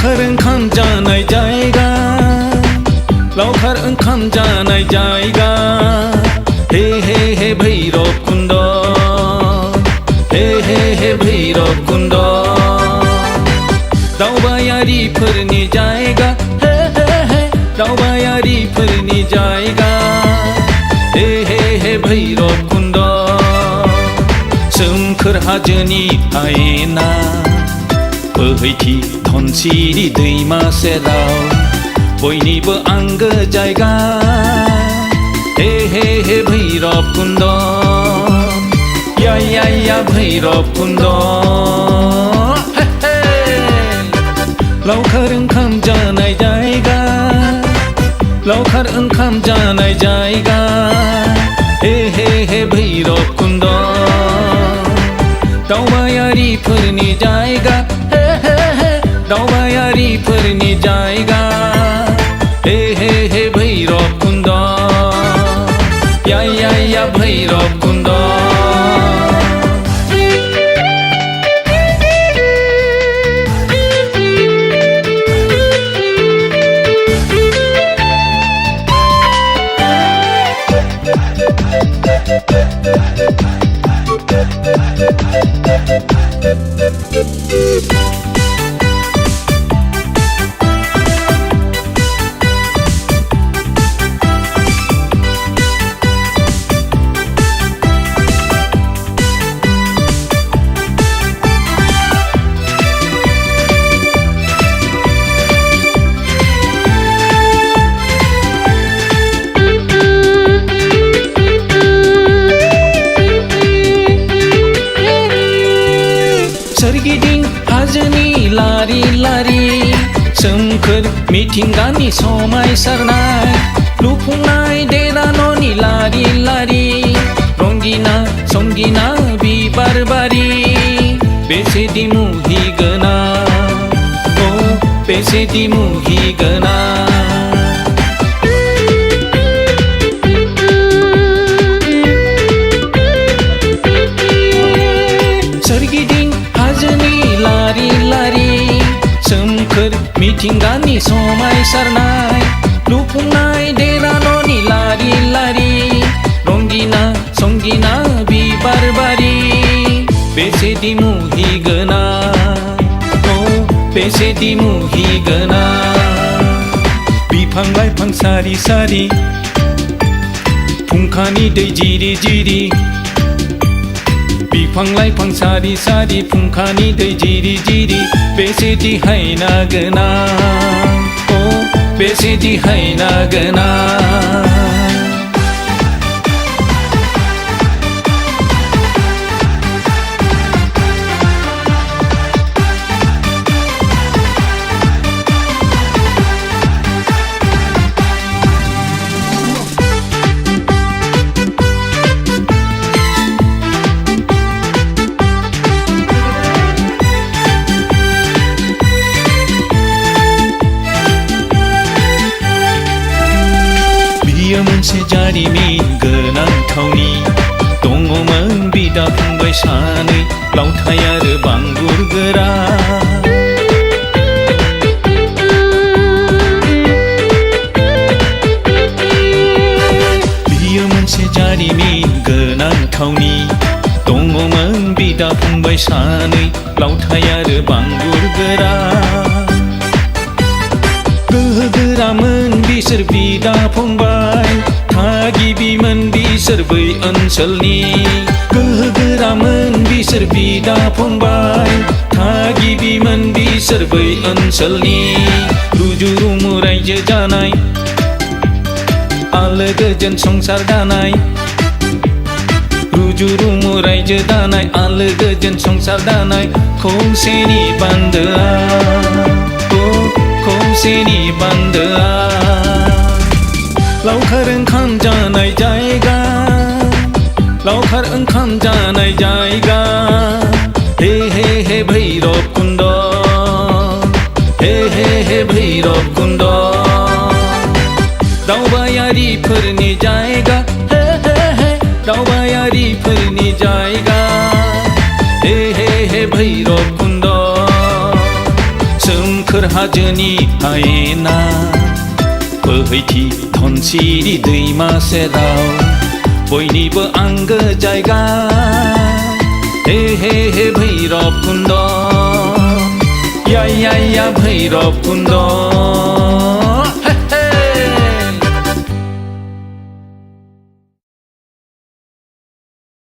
लावखार ओंखाम जानाय जायगा, लावखार ओंखाम जानाय जायगा। हे हे हे भैरब कुन्द, हे हे हे भैरब कुन्द। दावबायारिफोरनि जायगा, हे हे हे दावबायारिफोरनि जायगा। हे हे हे भैरब कुन्द। सोमखोर हाजोनि हायेना, बोहैथि धनसिरि दैमा सेराव बयनिबो आंगो जायगा। हे हे हे भैरब कुन्द, या भैरब कुन्द। लावखार ओंखाम जानाय जायगा, लावखार ओंखाम जानाय जायगा। हे हे हे भैरब कुन्द। दावबायारिफोरनि जायगा, हे हे हे दावबायारिफोरनि जायगा। हे हे हे भैरब कुन्द, या भैरब कुन्द। सोरगिदिं हाजोनि लारि लारि सोमखोर मिथिंगानि समायसारनाय, लुफुंनाय देरा न'नि लारि लारि रंगिना संगिना बिबार बारि। बेसेदि मुहिगोनां, ओ बेसेदि मुहिगोनां। सोरगिदिं हाजोनि लारि लारि सोमखोर मिथिंगानि समायसारनाय, लुफुंनाय देरा न'नि लारि लारि रंगिना संगिना बिबार बारि। बेसेदि मुहिगोनां, ओ बेसेदि मुहिगोनां। बिफां लाइफां सारि सारि फुंखानि दै जिरि जिरि, बिफां लाइफां सारि सारि फुंखानि दै जिरि जिरि। बेसेदि हायना गोनां, ओ बेसेदि हायना गोनां। बियो मोनसे जारिमिन गोनां थावनि, दङमोन बिदा फंबाय सानै लावथाय आरो बांगुर गोरा। बियो मोनसे जारिमिन गोनां थावनि, दङमोन बिदा फंबाय सानै लावथाय आरो बांगुर गोरा। गोहोगोरामोन बिसोर बिदा फंबाय, थागिबिमोन बिसोर बै ओनसोलनि। गोहोगोरामोन बिसोर बिदा फंबाय, थागिबिमोन बिसोर बै ओनसोलनि। रुजु रुमु रायजो जानाय, आलो गोजोन संसार दानाय। रुजु रुमु रायजो दानाय, आलो गोजोन संसार दानाय। खौसेनि बान्दोआ, खौसेनि बान्दोआ। लावखार ओंखाम जानाय जायगा, लावखार ओंखाम जानाय जायगा। हे हे हे भैरब कुन्द, हे हे हे भैरब कुन्द। दावबायारिफोरनि जायगा, हे हे हे दावबायारिफोरनि जायगा। हे हे हे भैरब कुन्द। सोमखोर हाजोनि हायेना बोहैथि धनसिरि दैमा सेराव बयनिबो आंगो जायगा हे हे हे भैरब कुन्द या भैरब कुन्द